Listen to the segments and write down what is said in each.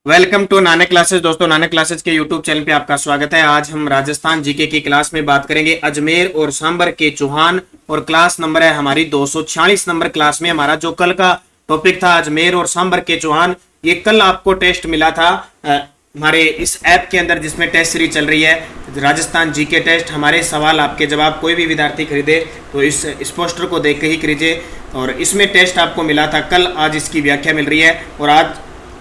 Welcome to Nanak classes. दोस्तों, Nanak classes के YouTube channel पे आपका स्वागत है। आज हम राजस्थान जीके की क्लास में बात करेंगे अजमेर और सांबर के चौहान, और क्लास नंबर है हमारी 246 नंबर। क्लास में हमारा जो कल का टॉपिक था अजमेर और सांबर के चौहान, ये कल आपको टेस्ट मिला था हमारे इस ऐप के अंदर जिसमें टेस्ट सीरीज चल रही है राजस्थान जीके टेस्ट। हमारे सवाल आपके जवाब कोई भी विद्यार्थी खरीदे तो इस पोस्टर को देख के ही खरीदे, और इसमें टेस्ट आपको मिला था कल। आज इसकी व्याख्या मिल रही है, और आज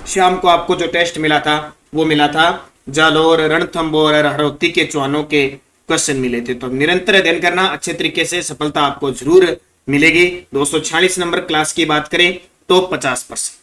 शाम को आपको जो टेस्ट मिला था वो मिला था जालोर, रणथंभौर और हड़ौती के चौहानों के क्वेश्चन मिले थे। तो निरंतर अध्ययन करना, अच्छे तरीके से सफलता आपको जरूर मिलेगी। 246 नंबर क्लास की बात करें तो 50%।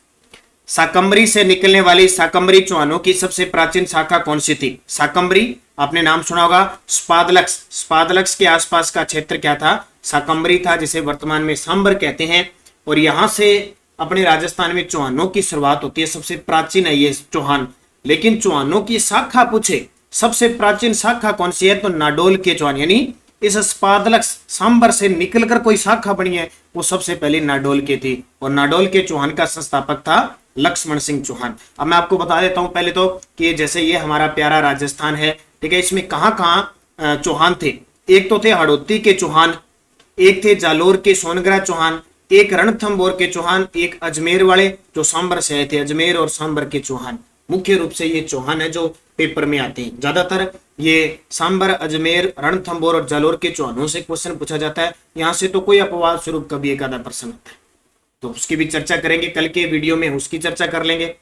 शाकंभरी से निकलने वाली शाकंभरी चौहानों की सबसे प्राचीन शाखा कौन सी थी? शाकंभरी आपने नाम सुना होगा। स्पादलक्स, स्पादलक्स के आसपास का क्षेत्र क्या था? शाकंभरी था, जिसे वर्तमान में सांबर कहते हैं। और यहां से अपने राजस्थान में चौहानों की शुरुआत होती है। सबसे प्राचीन है ये चौहान। लेकिन चौहानों की शाखा पूछे सबसे प्राचीन शाखा कौन सी है, तो नाडोल के चौहान, यानी इस स्पादलक्स सांबर से निकलकर कोई शाखा बनी है वो सबसे पहले नाडोल की थी। और नाडोल के चौहान का संस्थापक था लक्ष्मण सिंह चौहान। अब मैं आपको बता देता हूं पहले तो कि जैसे ये हमारा प्यारा राजस्थान है, ठीक है, इसमें कहां कहां चौहान थे। एक तो थे हड़ौती के चौहान, एक थे जालोर के सोनगरा चौहान, एक रणथंभौर के चौहान, एक अजमेर वाले जो सांबर से आए थे, अजमेर और सांबर के चौहान। मुख्य रूप से ये चौहान है जो पेपर में आते हैं। ज्यादातर ये सांबर, अजमेर, रणथंभौर और जालोर के चौहानों से क्वेश्चन पूछा जाता है। यहां से तो कोई अपवाद स्वरूप कभी एक आधा प्रश्न होता है, तो उसकी भी चर्चा करेंगे कल के वीडियो में, उसकी चर्चा कर लेंगे।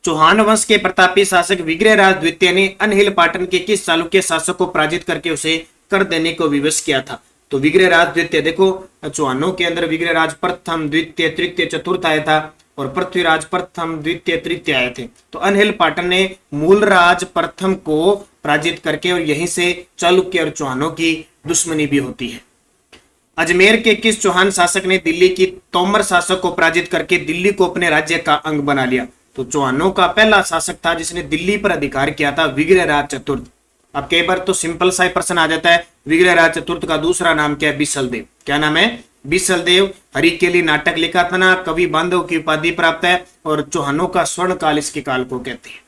चौहान वंश के प्रतापी शासक विग्रहराज द्वितीय ने अनहिल पाटन के किस चालुक्य शासक को पराजित करके उसे कर देने को विवश किया था? तो विग्रहराज द्वितीय, देखो चौहानों के अंदर विग्रहराज प्रथम, द्वितीय, तृतीय, चतुर्थ आया था, और पृथ्वीराज प्रथम, द्वितीय, तृतीय आए थे। तो अनहिल पाटन ने मूलराज प्रथम को पराजित करके, और यहीं से चालुक्य और चौहानों की दुश्मनी भी होती है। अजमेर के किस चौहान शासक ने दिल्ली की तोमर शासक को पराजित करके दिल्ली को अपने राज्य का अंग बना लिया? तो चौहानों का पहला शासक था जिसने दिल्ली पर अधिकार किया था विग्रहराज चतुर्थ। अब कई बार तो सिंपल सा प्रश्न आ जाता है, विग्रहराज चतुर्थ का दूसरा नाम क्या है? बिसलदेव। क्या नाम है? बिसलदेव। हरि के लिए नाटक लिखा था ना, कवि बांधव की उपाधि प्राप्त है, और चौहानों का स्वर्ण काल इसके काल को कहते हैं।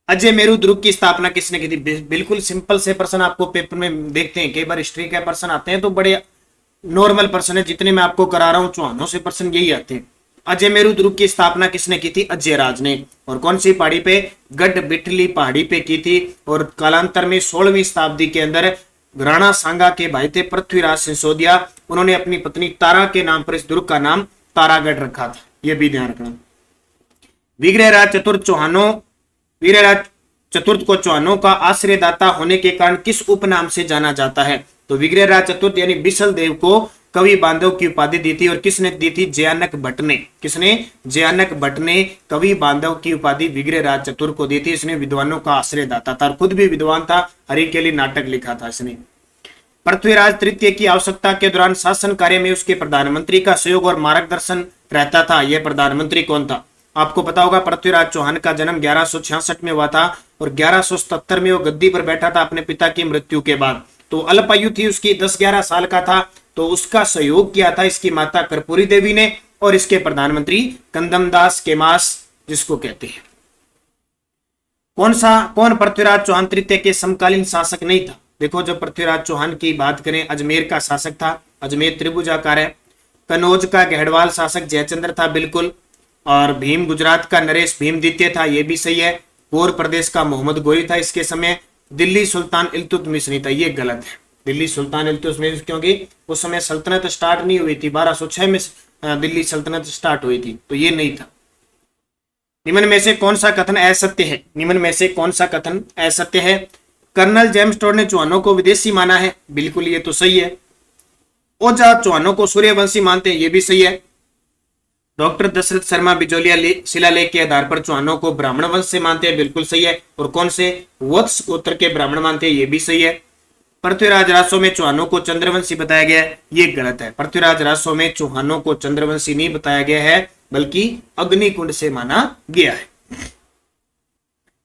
अजय मेरू दुर्ग की स्थापना किसने की थी? बिल्कुल सिंपल से प्रश्न आपको पेपर में देखते हैं, कई बार हिस्ट्री के प्रश्न आते हैं तो बड़े नॉर्मल प्रश्न है। जितने मैं आपको करा रहा हूं चौहानों से प्रश्न यही आते हैं। अजय मेरू दुर्ग की स्थापना किसने की थी? अजयराज ने। और कौन सी पहाड़ी पे? गढ़ बिठली पहाड़ी पे की थी। और कालांतर में 16वीं शताब्दी के अंदर राणा सांगा के भाई थे पृथ्वीराज सिंसोदिया, उन्होंने अपनी पत्नी तारा के नाम पर इस दुर्ग का नाम तारागढ़ रखा था। यह भी ध्यान रखना। विग्रहराज चतुर्थ को चौहानों का आश्रयदाता होने के कारण किस उपनाम से जाना जाता है? तो विग्रहराज चतुर्थ यानी बिसल देव को कवि बांधव की उपाधि दी थी, और किसने दी थी? जयानक भट्ट ने। किसने? जयानक भट्ट ने कवि बांधव की उपाधि विग्रहराज चतुर्थ को दी थी। इसने विद्वानों का आश्रयदाता था, खुद भी विद्वान था, हरि के लिए नाटक लिखा था इसने। पृथ्वीराज तृतीय की आवश्यकता के दौरान शासन कार्य में उसके प्रधानमंत्री का सहयोग और मार्गदर्शन रहता था। यह प्रधानमंत्री कौन था? आपको पता होगा पृथ्वीराज चौहान का जन्म 1166 में हुआ था, और 1177 में वो गद्दी पर बैठा था अपने पिता की मृत्यु के बाद। तो अल्पायु थी उसकी, 10-11 साल का था, तो उसका सहयोग किया था इसकी माता कर्पूरी देवी ने, और इसके प्रधानमंत्री कंदमदास केमास जिसको कहते हैं। कौन पृथ्वीराज चौहान तृतीय के समकालीन शासक नहीं था? देखो, जब पृथ्वीराज चौहान की बात करें, अजमेर का शासक था, अजमेर त्रिभुजाकार है। कनौज का गहड़वाल शासक जयचंद्र था, बिल्कुल। और भीम गुजरात का नरेश भीम द्वितीय था, यह भी सही है। गौर प्रदेश का मोहम्मद गोरी था इसके समय। दिल्ली सुल्तान इल्तुतमिश नहीं था, ये गलत है। दिल्ली सुल्तान इल्तुतमिश, क्योंकि उस समय सल्तनत स्टार्ट नहीं हुई थी, 1206 में दिल्ली सल्तनत स्टार्ट हुई थी, तो ये नहीं था। निम्न में से कौन सा कथन असत्य है? निम्न में से कौन सा कथन असत्य है? कर्नल जेम्स टोड ने चौहानों को विदेशी माना है, बिल्कुल ये तो सही है। ओझा चौहानों को सूर्यवंशी मानते हैं, ये भी सही है। डॉक्टर दशरथ शर्मा बिजोलिया शिलालेख के आधार पर चौहानों को ब्राह्मण वंश से मानते हैं, बिल्कुल सही है। और कौन से? वत्स गोत्र के ब्राह्मण मानते हैं, ये भी सही है। पृथ्वीराज रासो में चौहानों को चंद्रवंशी बताया गया है, ये गलत है। पृथ्वीराज रासो में चौहानों को चंद्रवंशी नहीं बताया गया है, बल्कि अग्निकुंड से माना गया है।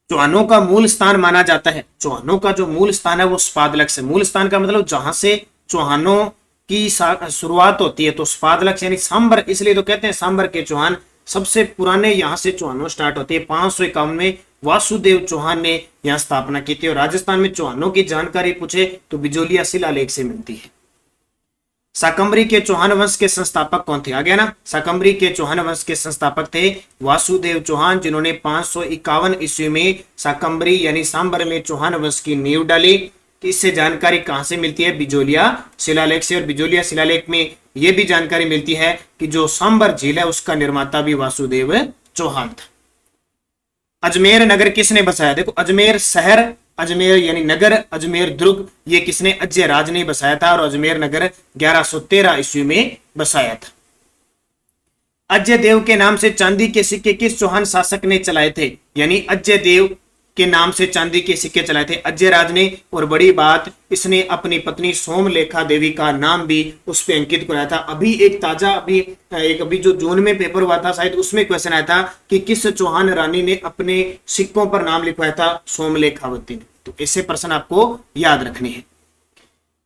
चौहानों का मूल स्थान माना जाता है, चौहानों का जो मूल स्थान है वो स्पादलक्स है। मूल स्थान का मतलब जहां से चौहानों की शुरुआत होती है, तो स्पादलक्स यानी सांबर, इसलिए तो कहते हैं सांबर के चौहान, सबसे पुराने यहाँ से चौहानों स्टार्ट होते हैं। 551 में वासुदेव चौहान ने यहाँ स्थापना की थी। और राजस्थान में चौहानों की जानकारी पूछे तो बिजोलिया शिलालेख से मिलती है। शाकंभरी के चौहान वंश के संस्थापक कौन थे? आ गया ना। शाकंभरी के चौहान वंश के संस्थापक थे वासुदेव चौहान, जिन्होंने 551 ईस्वी में शाकंभरी यानी सांबर में चौहान वंश की नींव डाली। इससे जानकारी कहां से मिलती है? बिजोलिया शिलालेख से। और बिजोलिया शिलालेख में यह भी जानकारी मिलती है कि जो सांबर झील है उसका निर्माता भी वासुदेव चौहान था। अजमेर नगर किसने बसाया? देखो अजमेर शहर, अजमेर यानी नगर, अजमेर दुर्ग, ये किसने? अजय राज ने बसाया था। और अजमेर नगर 1113 ईस्वी में बसाया था। अजय देव के नाम से चांदी के सिक्के किस चौहान शासक ने चलाए थे? यानी अजय देव के नाम से चांदी के सिक्के चलाए थे अजय राज ने। और बड़ी बात, इसने अपनी पत्नी सोमलेखा देवी का नाम भी उस पे अंकित कराया था। अभी एक ताजा अभी जो जून में पेपर हुआ था शायद, उसमें क्वेश्चन आया था कि किस चौहान रानी ने अपने सिक्कों पर नाम लिखवाया था? सोमलेखावती ने। तो ऐसे प्रश्न आपको याद रखने हैं।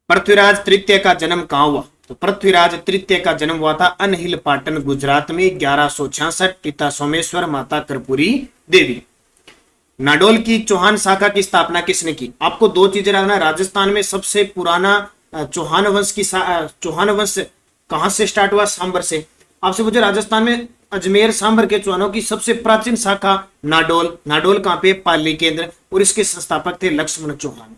पृथ्वीराज तृतीय का जन्म कहां हुआ? तो पृथ्वीराज तृतीय का जन्म हुआ था अनहिल पाटन गुजरात में 1166। पिता सोमेश्वर, माता कर्पूरी देवी। नाडोल की चौहान शाखा की स्थापना किसने की? आपको दो चीजें रखना। राजस्थान में सबसे पुराना चौहान वंश कहां से स्टार्ट हुआ? सांबर से। आपसे पूछे राजस्थान में अजमेर सांबर के चौहानों की सबसे प्राचीन शाखा नाडोल। नाडोल कहां पे? पाली केंद्र। और इसके संस्थापक थे लक्ष्मण चौहान।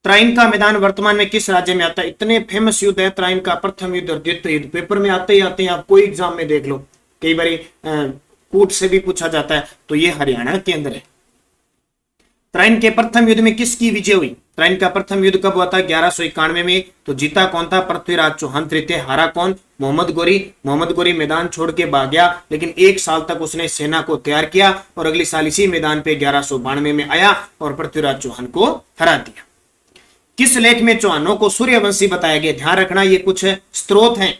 त्राइन का मैदान वर्तमान में किस राज्य में आता है? इतने फेमस युद्ध है त्राइन का, प्रथम युद्ध और द्वितीय युद्ध। पेपर में आते ही आते हैं, आप कोई एग्जाम में देख लो, कई बार कूट से भी पूछा जाता है। तो ये हरियाणा के अंदर है। त्राइन के प्रथम युद्ध में किसकी विजय हुई? त्राइन का प्रथम युद्ध कब हुआ था? 1191 में। तो जीता कौन था? पृथ्वीराज चौहान तृतीय। हारा कौन? मोहम्मद गोरी। मोहम्मद गोरी मैदान छोड़ के भाग गया, लेकिन एक साल तक उसने सेना को तैयार किया और अगले साल इसी मैदान पे 1192 में आया और पृथ्वीराज चौहान को हरा दिया। किस लेख में चौहानों को सूर्यवंशी बताया गया? ध्यान रखना, ये कुछ स्त्रोत हैं,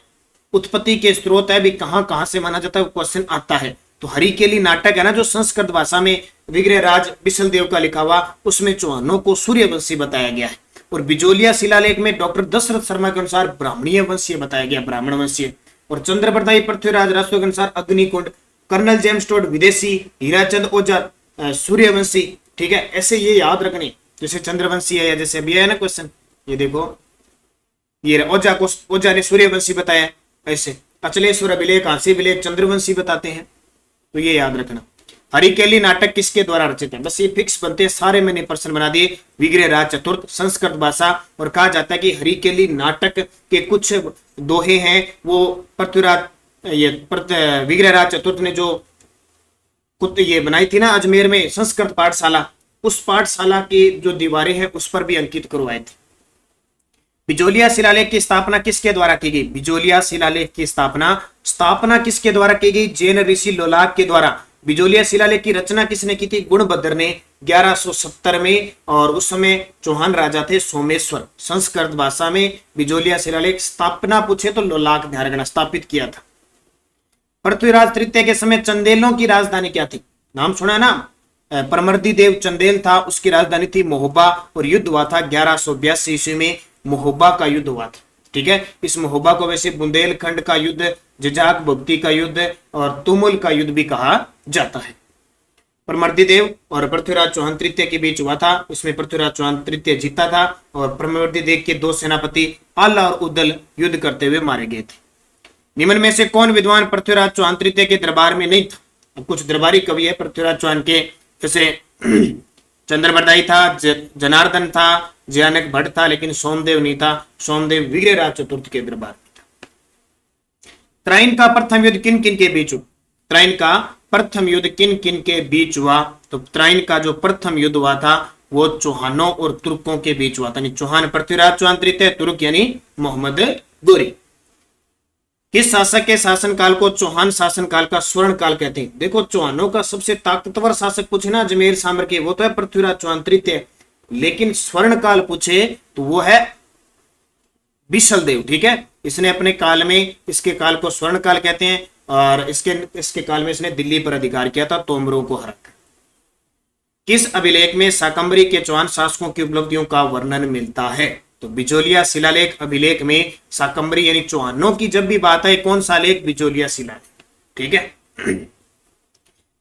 उत्पत्ति के स्त्रोत है भी, कहां कहां से माना जाता है क्वेश्चन आता है। तो हरिकेली नाटक है ना, जो संस्कृत भाषा में विग्रहराज बिसलदेव का लिखा हुआ, उसमें चौहानों को सूर्यवंशी बताया गया है। और बिजोलिया शिलालेख में डॉक्टर दशरथ शर्मा के अनुसार ब्राह्मणीय वंशीय बताया गया, ब्राह्मण वंशीय। और चंद्रप्रतापी पृथ्वीराज राजपूत के अनुसार अग्निकुंड, कर्नल जेम्स टोड विदेशी, हीराचंद ओझा सूर्यवंशी। ठीक है, ऐसे ये याद रखने, जैसे चंद्रवंशी है या जैसे अभी है ना क्वेश्चन, ये देखो ये ओझा ने सूर्यवंशी बताया, ऐसे अचलेश्वर अभिलेख, हांसी अभिलेख चंद्रवंशी बताते हैं। तो ये याद रखना। हरिकेली नाटक किसके द्वारा रचित है? बस ये फिक्स बनते हैं सारे, मैंने प्रश्न बना दिए। विग्रहराज चतुर्थ, संस्कृत भाषा। और कहा जाता है कि हरिकेली नाटक के कुछ दोहे हैं वो विग्रहराज चतुर्थ ने जो ये बनाई थी ना अजमेर में संस्कृत पाठशाला, उस पाठशाला की जो दीवारें हैं उस पर भी अंकित करवाए थे। बिजोलिया शिलालेख की स्थापना किसके द्वारा की गई? बिजोलिया शिलालेख की स्थापना किसके द्वारा की गई? जैन ऋषि लोलाक के द्वारा। बिजोलिया शिलालेख की रचना किसने की थी? गुणभद्र ने 1170 में। और उस समय चौहान राजा थे सोमेश्वर। संस्कृत भाषा में बिजोलिया शिलालेख स्थापना पूछे तो लोलाक, ध्यान रखना, स्थापित किया था। पृथ्वीराज तृतीय के समय चंदेलों की राजधानी क्या थी? नाम सुना ना, परमर्दी देव चंदेल था, उसकी राजधानी थी महोबा। और युद्ध हुआ था 1182 ईस्वी में, महोबा का युद्ध हुआ था। ठीक है, इस महोबा को वैसे बुंदेलखंड का युद्ध, जजाक भक्ति का युद्ध और तुमुल का युद्ध भी कहा जाता है। परमर्दी देव और पृथ्वीराज चौहान तृतीय के बीच हुआ था, उसमें पृथ्वीराज चौहान तृतीय जीता था और परमर्दी देव के दो सेनापति आला और उदल युद्ध करते हुए मारे गए थे। निम्न में से कौन विद्वान पृथ्वीराज चौहान तृतीय के दरबार में नहीं था? अब कुछ दरबारी कवि है पृथ्वीराज चौहान के, जैसे चंद्रबरदाई था, जनार्दन था, जयानक भट्ट था, लेकिन सोमदेव नहीं था। सोमदेव विग्रहराज चतुर्थ के दरबार में था। त्राइन का प्रथम युद्ध किन किन के बीच हुआ? त्राइन का प्रथम युद्ध किन किन के बीच हुआ? तो त्राइन का जो प्रथम युद्ध हुआ था वो चौहानों और तुर्कों के बीच हुआ था। चौहान पृथ्वीराज चौहान तृतीय, तुर्क यानी मोहम्मद गोरी। किस शासक के शासनकाल को चौहान शासनकाल का स्वर्ण काल कहते हैं? देखो चौहानों का सबसे ताकतवर शासक पूछे ना अजमेर सांबर के, वो तो है पृथ्वीराज चौहान तृतीय, लेकिन स्वर्ण काल पूछे तो वो है बिसलदेव। ठीक है, इसने अपने काल में, इसके काल को स्वर्ण काल कहते हैं और इसके काल में इसने दिल्ली पर अधिकार किया था तोमरों को हराकर। किस अभिलेख में शाकंभरी के चौहान शासकों की उपलब्धियों का वर्णन मिलता है? तो बिजोलिया शिलालेख अभिलेख में शाकंभरी यानी चौहानों की जब भी बात है, कौन सा लेख? बिजोलिया शिलालेख। ठीक है।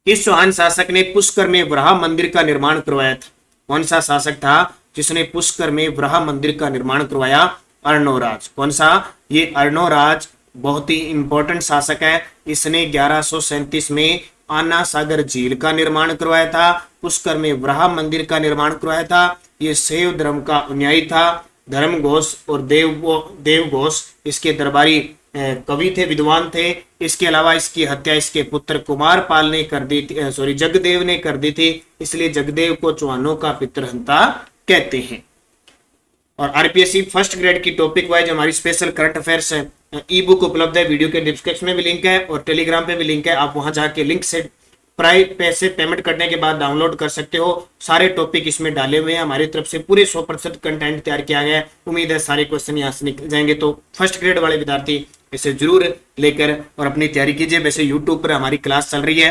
किस चौहान शासक ने पुष्कर में वराह मंदिर का निर्माण करवाया था? कौन सा शासक था जिसने पुष्कर में वराह मंदिर का निर्माण करवाया? अर्णोराज। कौन सा? ये अर्णोराज बहुत ही इंपॉर्टेंट शासक है। इसने 1137 में आना सागर झील का निर्माण करवाया था, पुष्कर में वराह मंदिर का निर्माण करवाया था। ये शैव धर्म का अनुयायी था। धर्म घोष और देव घोष इसके दरबारी कवि थे, विद्वान थे। इसके अलावा इसकी हत्या इसके पुत्र कुमारपाल ने कर दी थी, जगदेव ने कर दी थी, इसलिए जगदेव को चौहानों का पितृहंता कहते हैं। और आरपीएससी फर्स्ट ग्रेड की टॉपिक वाइज हमारी स्पेशल करंट अफेयर्स ई बुक उपलब्ध है, वीडियो के डिस्क्रिप्शन में भी लिंक है और टेलीग्राम पे भी लिंक है। आप वहां जाके लिंक से पैसे पेमेंट करने के बाद डाउनलोड कर सकते हो। सारे टॉपिक इसमें डाले हुए हैं, हमारी तरफ से पूरे 100% कंटेंट तैयार किया गया है। उम्मीद है सारे क्वेश्चन यहाँ से निकल जाएंगे, तो फर्स्ट ग्रेड वाले विद्यार्थी इसे जरूर लेकर और अपनी तैयारी कीजिए। वैसे यूट्यूब पर हमारी क्लास चल रही है,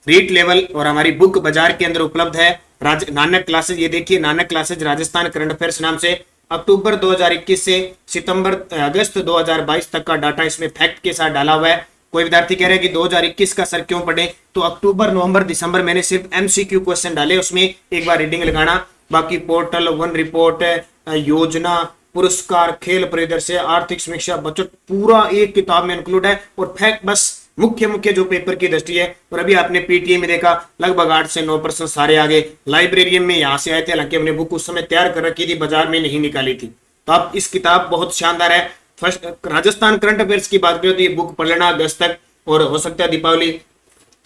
रीट लेवल, और हमारी बुक बाजार के अंदर उपलब्ध है। नानक क्लासेज, ये देखिए Nanak classes Rajasthan current affairs नाम से अक्टूबर 2021 से अगस्त 2022 तक का डाटा इसमें फैक्ट के साथ डाला हुआ है। कोई विद्यार्थी कह रहे हैं कि 2021 का सर क्यों पढ़े, तो अक्टूबर नवंबर दिसंबर मैंने सिर्फ एमसीक्यू क्वेश्चन डाले, उसमें एक बार रीडिंग लगाना। बाकी पोर्टल, वन रिपोर्ट, योजना, पुरस्कार, खेल परिदृश्य, आर्थिक समीक्षा, बजट पूरा एक किताब में इंक्लूड है। और फैक्ट बस मुख्य जो पेपर की दृष्टि है। और अभी आपने पीटीए में देखा लगभग 8 से 9% सारे आगे। लाइब्रेरियन में यहाँ से आए थे, हालांकि हमने बुक उस समय तैयार कर रखी थी, बाजार में नहीं निकाली थी। तो आप इस किताब बहुत शानदार है। फर्स्ट राजस्थान करंट अफेयर्स की बात करें तो ये बुक पढ़ लेना अगस्त तक, और हो सकता है दीपावली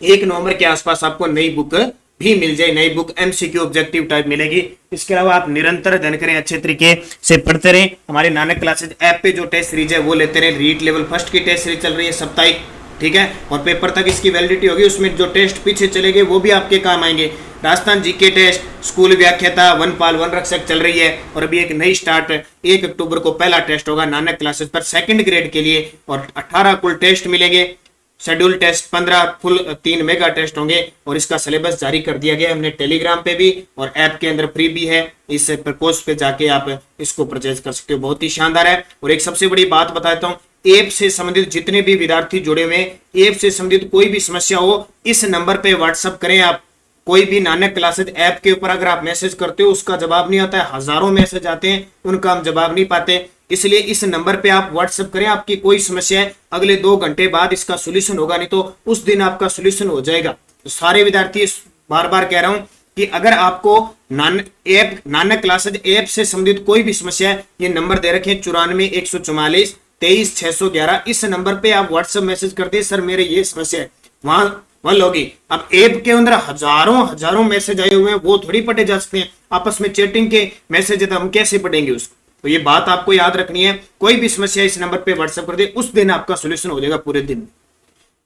1 नवंबर के आसपास आपको नई बुक भी मिल जाए। नई बुक एमसीक्यू ऑब्जेक्टिव टाइप मिलेगी। इसके अलावा आप निरंतर अध्ययन करें, अच्छे तरीके से पढ़ते रहें। हमारे नानक क्लासेज ऐप पे जो टेस्ट सीरीज है वो लेते रहे। रीट लेवल फर्स्ट की टेस्ट सीरीज चल रही है साप्ताहिक, ठीक है, और पेपर तक इसकी वैलिडिटी होगी। उसमें जो टेस्ट पीछे चले गए वो भी आपके काम आएंगे। राजस्थान जीके टेस्ट, स्कूल व्याख्याता, वनपाल वन रक्षक चल रही है। और अभी एक नई स्टार्ट 1 अक्टूबर को पहला टेस्ट होगा नानक क्लासेस पर सेकंड ग्रेड के लिए, और 18 कुल टेस्ट मिलेंगे। Schedule test 15, full 3 mega test होंगे। और इसका सिलेबस जारी कर दिया गया हमने टेलीग्राम पे भी, और ऐप के अंदर फ्री भी है। इस प्रकोष्ठ पे जाके आप इसको परचेज कर सकते हो, बहुत ही शानदार है। और एक सबसे बड़ी बात बताता हूँ, ऐप से संबंधित जितने भी विद्यार्थी जुड़े हुए हैं, ऐप से संबंधित कोई भी समस्या हो इस नंबर पे व्हाट्सअप करें। आप कोई भी नानक क्लासेज ऐप के ऊपर अगर आप मैसेज करते हो उसका जवाब नहीं आता है, हजारों मैसेज आते हैं, उनका हम जवाब नहीं पाते। इसलिए इस नंबर पे आप व्हाट्सएप करें, आपकी कोई समस्या है, अगले 2 घंटे बाद इसका सोल्यूशन होगा, नहीं तो उस दिन आपका सोल्यूशन हो जाएगा। तो सारे विद्यार्थी बार बार कह रहा हूं कि अगर आपको नानक क्लासेज ऐप से संबंधित कोई भी समस्या है, ये नंबर दे रखे 94 144 23 611, इस नंबर पे आप व्हाट्सएप मैसेज कर दे, सर मेरे ये समस्या है, वहां हल होगी। अब ऐप के अंदर हजारों मैसेज आए हुए हैं, वो थोड़ी पढ़े जा सकते हैं। आपस में चैटिंग के मैसेज है तो हम कैसे पढ़ेंगे उसको? तो ये बात आपको याद रखनी है। कोई भी समस्या इस नंबर पे व्हाट्सएप कर दे, उस दिन आपका सोल्यूशन हो जाएगा पूरे दिन।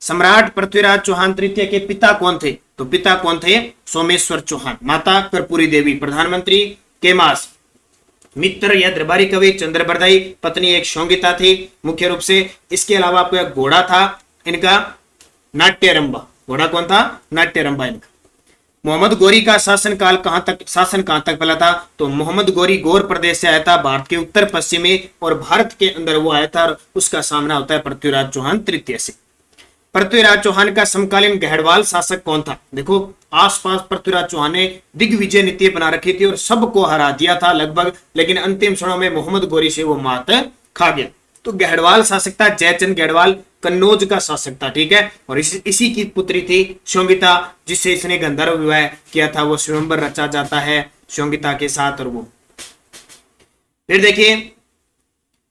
सम्राट पृथ्वीराज चौहान तृतीय के पिता कौन थे? तो पिता कौन थे? सोमेश्वर चौहान। माता कर्पूरी देवी। प्रधानमंत्री केमास। मित्र या दरबारी कवि चंद्रबरदाई। पत्नी एक शोंगिता थी मुख्य रूप से। इसके अलावा आपको एक घोड़ा था इनका, नाट्यरंबा। घोड़ा कौन था? नाट्यरंबा इनका। मोहम्मद गोरी का शासन कहां तक फैला था? तो मोहम्मद गोरी गौर प्रदेश से आया था, भारत के उत्तर पश्चिम में, और भारत के अंदर वो आया था, और उसका सामना होता है पृथ्वीराज चौहान तृतीय से। पृथ्वीराज चौहान का समकालीन गहड़वाल शासक कौन था? देखो आसपास पृथ्वीराज चौहान ने दिग्विजय नीति बना रखी थी और सबको हरा दिया था लगभग, लेकिन अंतिम क्षणों में मोहम्मद गोरी से वो मात खा गया। तो गहड़वाल शासक था जयचंद गहड़वाल, कन्नौज का शासक था, ठीक है। और इसी की पुत्री थी शोंगिता, जिससे इसने गंधर्व विवाह किया था। वो स्वयंवर रचा जाता है शोंगिता के साथ। और वो फिर देखिए,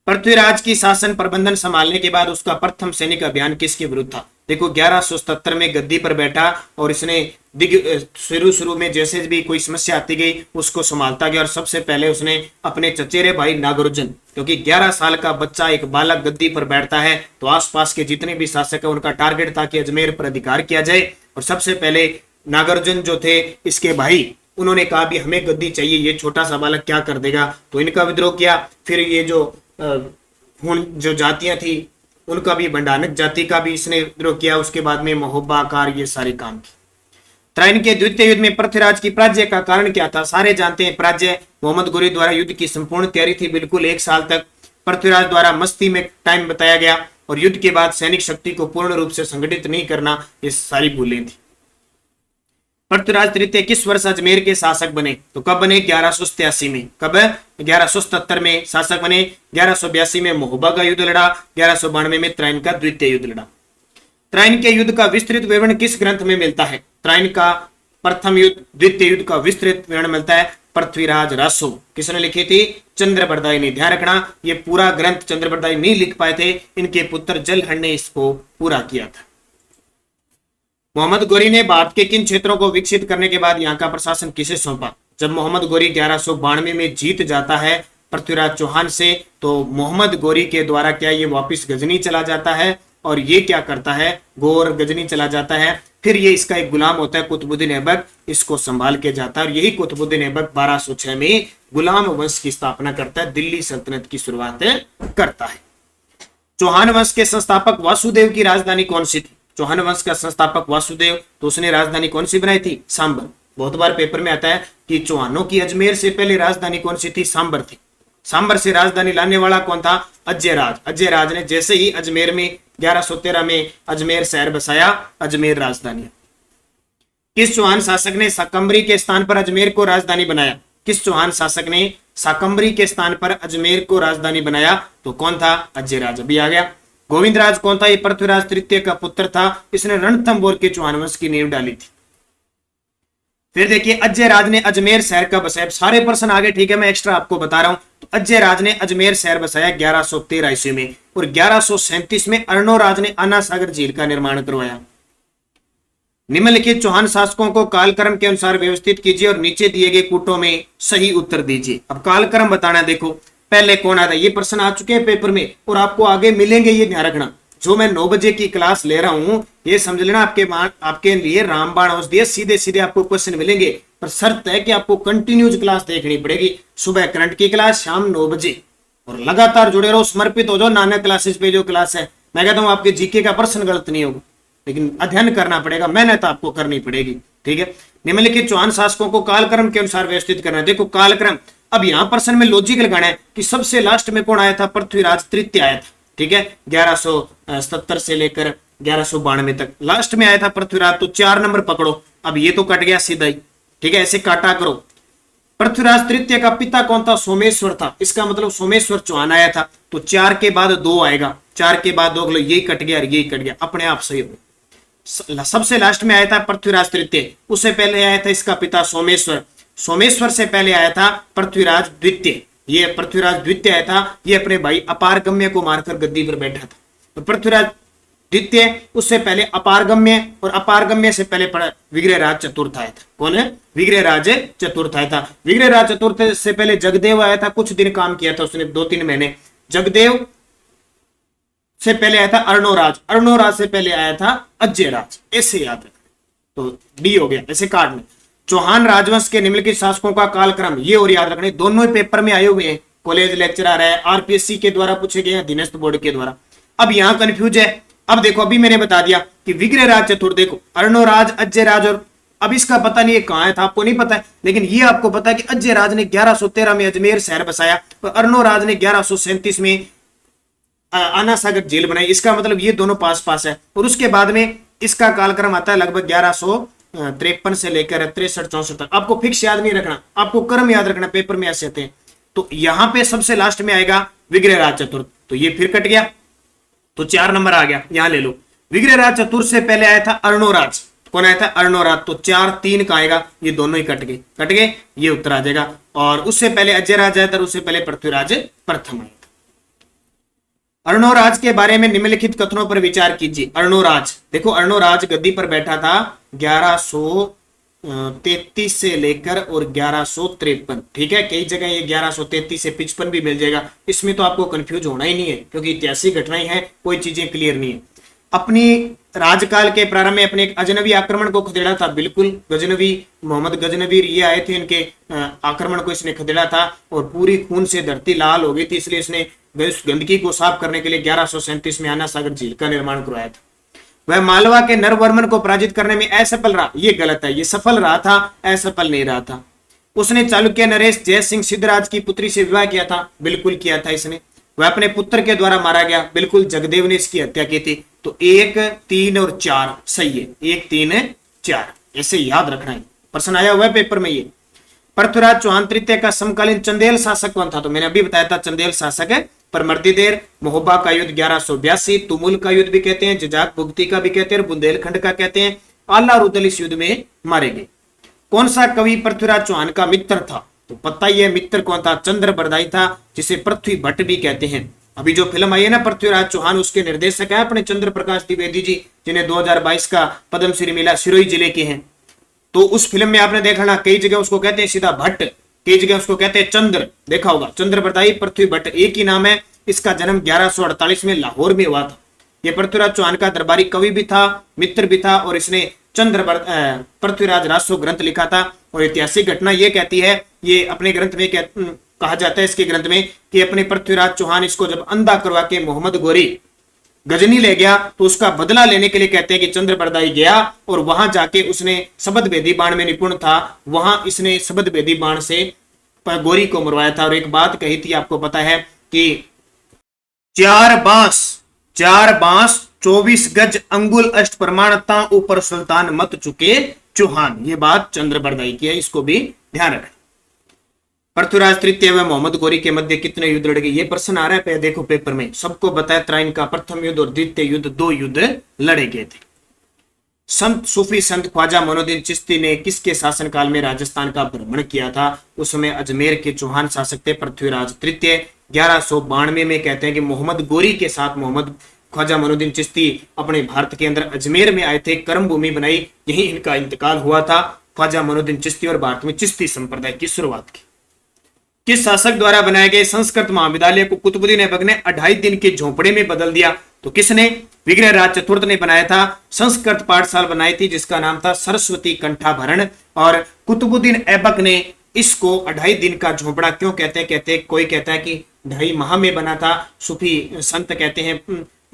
पृथ्वीराज की शासन प्रबंधन संभालने के बाद उसका प्रथम सैनिक अभियान किसके विरुद्ध था? देखो 1177 में गद्दी पर बैठा, और इसने शुरू में जैसे भी कोई समस्या आती गई उसको संभालता गया। और सबसे पहले उसने अपने चचेरे भाई नागार्जुन, क्योंकि 11 साल का बच्चा एक बालक गद्दी पर बैठता है, तो आसपास के जितने भी शासक है उनका टारगेट था कि अजमेर पर अधिकार किया जाए। और सबसे पहले नागार्जुन जो थे इसके भाई, उन्होंने कहा भी हमें गद्दी चाहिए, ये छोटा सा बालक क्या कर देगा, तो इनका विद्रोह किया। फिर ये जो जातियां थी उनका भी, भंडानक जाति का भी इसने विद्रोह किया। उसके बाद में महोबाकार, ये सारे काम किए। त्राइन के द्वितीय युद्ध में पृथ्वीराज की पराजय का कारण क्या था? सारे जानते हैं, पराजय मोहम्मद गोरी द्वारा युद्ध की संपूर्ण तैयारी थी बिल्कुल 1 साल तक। पृथ्वीराज द्वारा मस्ती में टाइम बताया गया और युद्ध के बाद सैनिक शक्ति को पूर्ण रूप से संगठित नहीं करना, ये सारी भूलें थी। पृथ्वीराज तृतीय किस वर्ष अजमेर के शासक बने? तो कब बने? 1187 में। कब? 1177 में शासक बने। 1182 में महोबा का युद्ध लड़ा। 1192 में त्राइन का द्वितीय युद्ध लड़ा। त्राइन के युद्ध का विस्तृत विवरण किस ग्रंथ में मिलता है? त्राइन का प्रथम युद्ध, द्वितीय युद्ध का विस्तृत विवरण मिलता है पृथ्वीराज रासो। किसने लिखी थी? चंद्रबरदाई ने। ध्यान रखना, ये पूरा ग्रंथ चंद्रबरदाई नहीं लिख पाए थे, इनके पुत्र जलहर ने इसको पूरा किया था। मोहम्मद गोरी ने भारत के किन क्षेत्रों को विकसित करने के बाद यहाँ का प्रशासन किसे सौंपा? जब मोहम्मद गोरी 1192 में जीत जाता है पृथ्वीराज चौहान से, तो मोहम्मद गोरी के द्वारा क्या ये वापिस गजनी चला जाता है और ये क्या करता है? गोर गजनी चला जाता है। फिर ये इसका एक गुलाम होता है कुतुबुद्दीन ऐबक, इसको संभाल के जाता है और यही कुतुबुद्दीन ऐबक 1206 में गुलाम वंश की स्थापना करता है, दिल्ली सल्तनत की शुरुआत करता है। चौहान वंश के संस्थापक वासुदेव की राजधानी कौन सी थी? चौहान वंश का संस्थापक वासुदेव, तो उसने राजधानी कौन सी बनाई थी? सांबर। बहुत बार पेपर में आता है कि चौहानों की अजमेर से पहले राजधानी कौन सी थी? सांबर थी। सांबर से राजधानी लाने वाला कौन था? अजयराज। अजयराज ने जैसे ही अजमेर में 1113 में अजमेर शहर बसाया, अजमेर राजधानी। किस चौहान शासक ने शाकंभरी के स्थान पर अजमेर को राजधानी बनाया? किस चौहान शासक ने शाकंभरी के स्थान पर अजमेर को राजधानी बनाया? तो कौन था? अजयराज। अभी आ गया। गोविंदराज कौन था? ये पृथ्वीराज तृतीय का पुत्र था, इसने रणथंभौर के चौहान वंश की नींव डाली थी। फिर देखिए अजयराज ने अजमेर शहर का बसाया। सारे प्रश्न आगे, ठीक है, मैं एक्स्ट्रा आपको बता रहा हूं। तो अजयराज ने अजमेर शहर बसाया 1113 ईस्वी में और 1137 में अर्णोराज ने अन्ना सागर झील का निर्माण करवाया। निम्नलिखित चौहान शासकों को कालक्रम के अनुसार व्यवस्थित कीजिए और नीचे दिए गए कूटों में सही उत्तर दीजिए। अब कालक्रम बताना, देखो पहले कौन आता है, ये प्रश्न आ चुके हैं पेपर में और आपको आगे मिलेंगे, ये ध्यान रखना। जो मैं 9 बजे की क्लास ले रहा हूं, ये समझ लेना आपके लिए रामबाण औषधि है, सीधे सीधे आपको क्वेश्चन मिलेंगे, पर शर्त है कि आपको कंटिन्यूज क्लास देखनी पड़ेगी। सुबह करंट की क्लास, शाम 9 बजे, और लगातार जुड़े रहो, समर्पित हो जाओ नानक क्लासेस पे। जो क्लास है, मैं कहता हूं आपके जीके का प्रश्न गलत नहीं होगा, लेकिन अध्ययन करना पड़ेगा, मेहनत आपको करनी पड़ेगी, ठीक है। निम्नलिखित चौहान शासकों को कालक्रम के अनुसार व्यवस्थित करना है। देखो कालक्रम, अब यहां प्रश्न में लॉजिक लगाना है कि सबसे लास्ट में कौन आया था? पृथ्वीराज तृतीय आया था, ठीक है। 1177 से लेकर 1192 तक लास्ट में आया था पृथ्वीराज। तो 4 नंबर पकड़ो। अब ये तो कट गया सीधा ही, ठीक है, ऐसे काटा करो। पृथ्वीराज तृतीय का पिता कौन था? सोमेश्वर था। इसका मतलब सोमेश्वर चौहान आया था। तो 4 के बाद 2 आएगा, 4 के बाद 2, यही कट गया और यही कट गया, अपने आप सही हो गया। सबसे लास्ट में आया था पृथ्वीराज तृतीय, उससे पहले आया था इसका पिता सोमेश्वर, सोमेश्वर से पहले आया था पृथ्वीराज द्वितीय। ये पृथ्वीराज द्वितीय आया था, ये अपने भाई अपारगम्य को मारकर गद्दी पर बैठा था। तो पृथ्वीराज द्वितीय, उससे पहले अपारगम्य, और अपारगम्य से पहले विग्रहराज चतुर्थ आया था। कौन है? विग्रहराज चतुर्थ आया था। विग्रहराज चतुर्थ से पहले जगदेव आया था, कुछ दिन काम किया था उसने, 2-3 महीने। जगदेव से पहले आया था अर्णोराज, अर्णोराज से पहले आया था अजयराज, ऐसे याद रखना। तो डी हो गया, ऐसे काट में। चौहान राजवंश के निम्नलिखित शासकों का कालक्रम, ये और याद रखने, दोनों ही पेपर में आए हुए हैं, कॉलेज लेक्चरर है, आरपीएससी के द्वारा पूछे गए हैं, अधीनस्थ बोर्ड के द्वारा। अब यहां कंफ्यूज है। अब देखो, अभी मैंने बता दिया कि विग्रहराज चतुर्थ, देखो अर्णोराज, अजयराज, और अब इसका पता नहीं है कहां है था, आपको नहीं पता है, लेकिन ये आपको पता है कि अजयराज ने 1113 में अजमेर शहर बसाया और अर्णोराज ने 1137 में अन्ना सागर जेल बनाई। इसका मतलब ये दोनों पास पास है। और उसके बाद में इसका कालक्रम आता है लगभग 1153 से लेकर 63-64 तक। आपको फिक्स याद नहीं रखना, आपको क्रम याद रखना, पेपर में ऐसे आते हैं। तो यहां पे सबसे लास्ट में आएगा विग्रहराज चतुर्थ, तो ये फिर कट गया, तो 4 नंबर आ गया, यहां ले लो। विग्रहराज चतुर्थ से पहले आया था अर्णोराज, कौन आया था? अर्णोराज। तो 4-3 का आएगा, ये दोनों ही कट गए, ये उत्तर आ जाएगा। और उससे पहले अजयराज आया था, उससे पहले पृथ्वीराज प्रथम आया था। अर्णोराज के बारे में निम्नलिखित कथनों पर विचार कीजिए। अर्णोराज, देखो अर्णोराज गद्दी पर बैठा था 1133 से लेकर और 1153, ठीक है। कई जगह ये 1133 से 55 भी मिल जाएगा, इसमें तो आपको कंफ्यूज होना ही नहीं है, क्योंकि ऐतिहासिक घटनाएं हैं, कोई चीजें क्लियर नहीं है। अपनी राजकाल के प्रारंभ में अपने एक अजनबी आक्रमण को खदेड़ा था, बिल्कुल गजनवी, मोहम्मद गजनवी ये आए थे, इनके आक्रमण को इसने खदेड़ा था और पूरी खून से धरती लाल हो गई थी, इसलिए इसने गंदगी को साफ करने के लिए 1137 में अन्ना सागर झील का निर्माण करवाया था। वह मालवा के नरवर्मन को पराजित करने में असफल रहा, ये गलत है, ये सफल रहा था, असफल नहीं रहा था। उसने चालुक्य नरेश जय सिंह सिद्धराज की पुत्री से विवाह किया था, बिल्कुल किया था इसने। वह अपने पुत्र के द्वारा मारा गया, बिल्कुल जगदेव ने इसकी हत्या की थी। तो 1, 3 और 4 सही है, 1, 3, 4 ऐसे याद रखना है, प्रश्न आया हुआ है पेपर में ये। पृथ्वीराज चौहान तृतीय का समकालीन चंदेल शासक कौन था? तो मैंने अभी बताया था चंदेल शासक है परमर्दिदेव। महोबा का युद्ध 1182, तुमुल का युद्ध भी कहते हैं, जजाक भुगती का भी कहते हैं, बुंदेलखंड का कहते हैं। आला रुदल इस युद्ध में मारे गए। कौन सा कवि पृथ्वीराज चौहान का मित्र था? तो पता ही है मित्र कौन था, चंद्र बरदाई था, जिसे पृथ्वी भट्ट भी कहते हैं। अभी जो फिल्म आई है ना पृथ्वीराज चौहान, उसके निर्देशक है अपने चंद्र प्रकाश द्विवेदी जी, जिन्हें 2022 का पद्मश्री मिला, सिरोही जिले के हैं। तो उस फिल्म में आपने देखा ना, कई जगह उसको कहते हैं सीधा भट्ट, कई जगह उसको कहते हैं चंद्र, देखा होगा। चंद्र बरदाई, पृथ्वी भट्ट एक ही नाम है। इसका जन्म 1148 में लाहौर में हुआ था। यह पृथ्वीराज चौहान का दरबारी कवि भी था, मित्र भी था, और इसने पृथ्वीराज रासो ग्रंथ लिखा था। और ऐतिहासिक घटना यह कहती है, ये अपने ग्रंथ में कहा जाता है इसके ग्रंथ में कि अपने पृथ्वीराज चौहान इसको जब अंधा करवा के मोहम्मद गोरी गजनी ले गया, तो उसका बदला लेने के लिए कहते हैं कि चंद्र बरदाई गया और वहां जाके उसने शब्द भेदी बाण में निपुण था, वहां इसने शब्द भेदी बाण से गोरी को मरवाया था। और एक बात कही थी, आपको पता है कि 4 बांस 24 गज अंगुल अष्ट प्रमाणता ऊपर सुल्तान मत चुके चौहान, ये बात चंद्र बरदाई की है, इसको भी ध्यान रखें। पृथ्वीराज तृतीय व मोहम्मद गोरी के मध्य कितने युद्ध लड़ गए? ये प्रश्न आ रहा है, देखो पेपर में सबको बताया। त्राइन का प्रथम युद्ध और द्वितीय युद्ध, 2 युद्ध लड़े गए थे। संत सूफी संत ख्वाजा मोइनुद्दीन चिश्ती ने किसके शासनकाल में राजस्थान का भ्रमण किया था? उस समय अजमेर के चौहान शासक थे पृथ्वीराज तृतीय। 1192 में कहते हैं कि मोहम्मद गोरी के साथ मोहम्मद ख्वाजा मोइनुद्दीन चिश्ती अपने भारत के अंदर अजमेर में आए थे, कर्म भूमि बनाई, यही इनका इंतकाल हुआ था। ख्वाजा मोइनुद्दीन चिश्ती और भारत में चिश्ती संप्रदाय की शुरुआत की। किस शासक द्वारा बनाए गए संस्कृत महाविद्यालय को कुतुबुद्दीन ऐबक ने 2.5 दिन के झोंपड़े में बदल दिया? तो किसने? विग्रहराज चतुर्थ ने बनाया था। संस्कृत पाठशाला बनाई थी जिसका नाम था सरस्वती कंठाभरण, और कुतुबुद्दीन ऐबक ने इसको 2.5 दिन का झोंपड़ा क्यों कहते हैं? कहते हैं, कोई कहता है कि 2.5 माह में बना था, सूफी संत कहते हैं,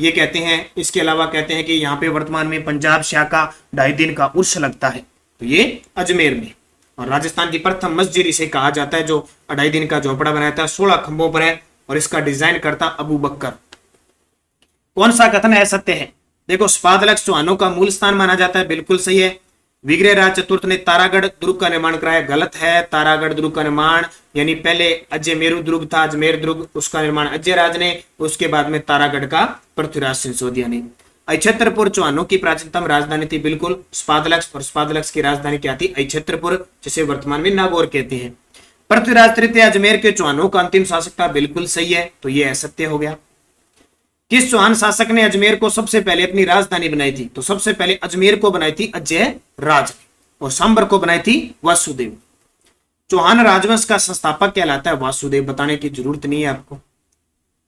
ये कहते हैं। इसके अलावा कहते हैं कि यहाँ पे वर्तमान में पंजाब शाखा 2.5 दिन का उर्स लगता है, तो ये अजमेर में। और राजस्थान की प्रथम मस्जिद इसे कहा जाता है, जो 2.5 दिन का झोंपड़ा बनाया था, 16 खंभों पर है, और इसका डिजाइन करता अबू बकर। कौन सा कथन असत्य है? देखो, स्पादलक्ष चौहानों का मूल स्थान माना जाता है, बिल्कुल सही है। विग्रहराज चतुर्थ ने तारागढ़ दुर्ग का निर्माण कराया, गलत है। तारागढ़ दुर्ग का निर्माण, यानी पहले अजमेरू दुर्ग था, अजमेर दुर्ग, उसका निर्माण अजय राज ने, उसके बाद में तारागढ़ का पृथ्वीराज सिंसोदिया ने। अक्षत्रपुर चौहानों की प्राचीनतम राजधानी थी, बिल्कुल स्पादलक्ष, और स्पादलक्ष की राजधानी क्या थी? अक्षत्रपुर, जिसे वर्तमान में नागौर कहते हैं। पृथ्वीराज तृतीय अजमेर के चौहानों का अंतिम शासक था, बिल्कुल सही है, तो यह असत्य हो गया। किस चौहान शासक ने अजमेर को सबसे पहले अपनी राजधानी बनाई थी? तो सबसे पहले अजमेर को बनाई थी अजय राज, और सांबर को बनाई थी वासुदेव। चौहान राजवंश का संस्थापक कहलाता है वासुदेव, बताने की जरूरत नहीं है आपको।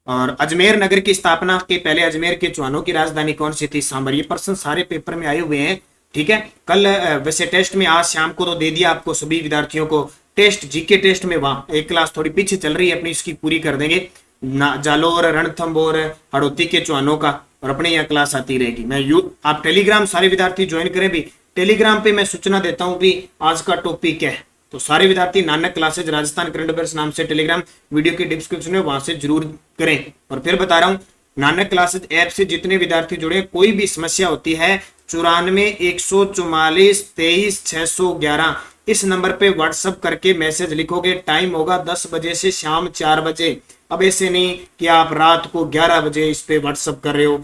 और अजमेर नगर की स्थापना के पहले अजमेर के चौहानों की राजधानी कौन सी थी? सांबर। ये प्रश्न सारे पेपर में आए हुए हैं, ठीक है। कल वैसे टेस्ट में आज शाम को तो दे दिया आपको सभी विद्यार्थियों को टेस्ट, जीके टेस्ट में। वहां एक क्लास थोड़ी पीछे चल रही है अपनी, इसकी पूरी कर देंगे। जालोर, रणथंभौर, हड़ौती के चौहानों का, और अपने यहाँ क्लास आती रहेगी। आप टेलीग्राम सारे विद्यार्थी ज्वाइन करें भी। टेलीग्राम पे मैं सूचना देता हूँ कि आज का टॉपिक है, तो सारे विद्यार्थी Nanak classes Rajasthan current affairs नाम से टेलीग्राम वीडियो के डिस्क्रिप्शन में वहां से जरूर करें। और फिर बता रहा हूँ, नानक क्लासेज ऐप से जितने विद्यार्थी जुड़े, कोई भी समस्या होती है 94 144 23 611 इस नंबर पे व्हाट्सएप करके मैसेज लिखोगे। टाइम होगा 10 बजे से शाम 4 बजे। अब ऐसे नहीं कि आप रात को 11 बजे इस पे व्हाट्सएप कर रहे हो,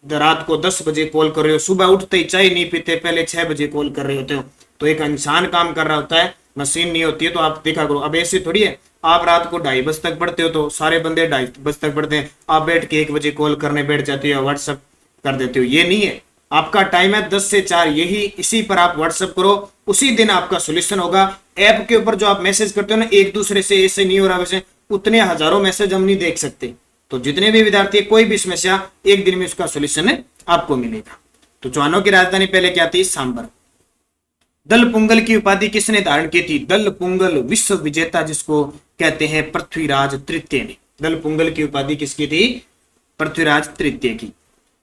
रात को 10 बजे कॉल कर रहे हो, सुबह उठते ही चाय नहीं पीते पहले 6 बजे कॉल कर रहे होते हो। तो एक इंसान काम कर रहा होता है, मशीन नहीं होती है, तो आप देखा करो। अब ऐसे थोड़ी है आप रात को 2:30 बजे तक पढ़ते हो, तो सारे बंदे 2:30 बजे तक पढ़ते हैं, आप बैठ के 1 बजे कॉल करने बैठ जाते हो, व्हाट्सएप कर देते हो। ये नहीं है, आपका टाइम है 10 से 4, यही इसी पर आप व्हाट्सएप करो, उसी दिन आपका सोल्यूशन होगा। ऐप के ऊपर जो आप मैसेज करते हो ना एक दूसरे से, ऐसे नहीं हो रहा, वैसे उतने हजारों मैसेज हम नहीं देख सकते। तो जितने भी विद्यार्थी, कोई भी समस्या एक दिन में उसका सोल्यूशन आपको मिलेगा। तो चौहानों की राजधानी पहले क्या थी? सांबर। दल पुंगल की उपाधि किसने धारण की थी? दल पुंगल विश्व विजेता जिसको कहते हैं पृथ्वीराज तृतीय ने। दल पुंगल की उपाधि किसकी थी? पृथ्वीराज तृतीय की।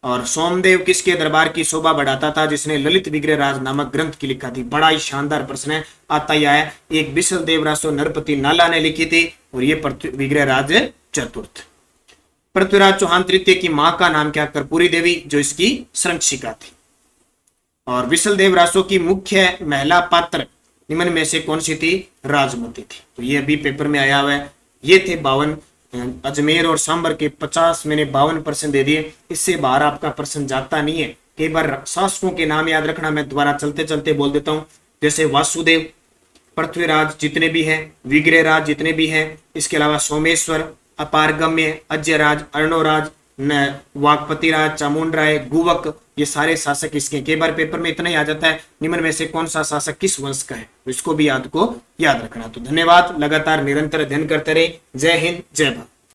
और सोमदेव किसके दरबार की शोभा बढ़ाता था? जिसने ललित विग्रहराज नामक ग्रंथ की लिखा थी। बड़ा ही शानदार प्रश्न है, आता ही आया। एक बिसल देव रासो नरपति नाला ने लिखी थी, और ये विग्रहराज चतुर्थ। पृथ्वीराज चौहान तृतीय की मां का नाम क्या? कर्पूरी देवी, जो इसकी संरक्षिका थी। और विशलदेव रासो की मुख्य महिला पात्र निम्न में से कौन सी थी? राजमती थी। तो ये अभी पेपर में आया हुआ है। ये थे 52 अजमेर और सांबर के 50 मैंने 52 प्रश्न दे दिए। इससे बाहर आपका प्रश्न जाता नहीं है। कई बार शासकों के नाम याद रखना, मैं दोबारा चलते चलते बोल देता हूं। जैसे वासुदेव, पृथ्वीराज जितने भी हैं, विग्रहराज जितने भी हैं, इसके अलावा सोमेश्वर, अपारगम्य, अज्यराज, अर्णोराज, वागपति राज, चामुंडराय, गुवक, ये सारे शासक इसके। कई बार पेपर में इतना ही आ जाता है निम्न में से कौन सा शासक किस वंश का है, तो इसको भी याद रखना। तो धन्यवाद, लगातार निरंतर अध्ययन करते रहे। जय हिंद, जय भारत।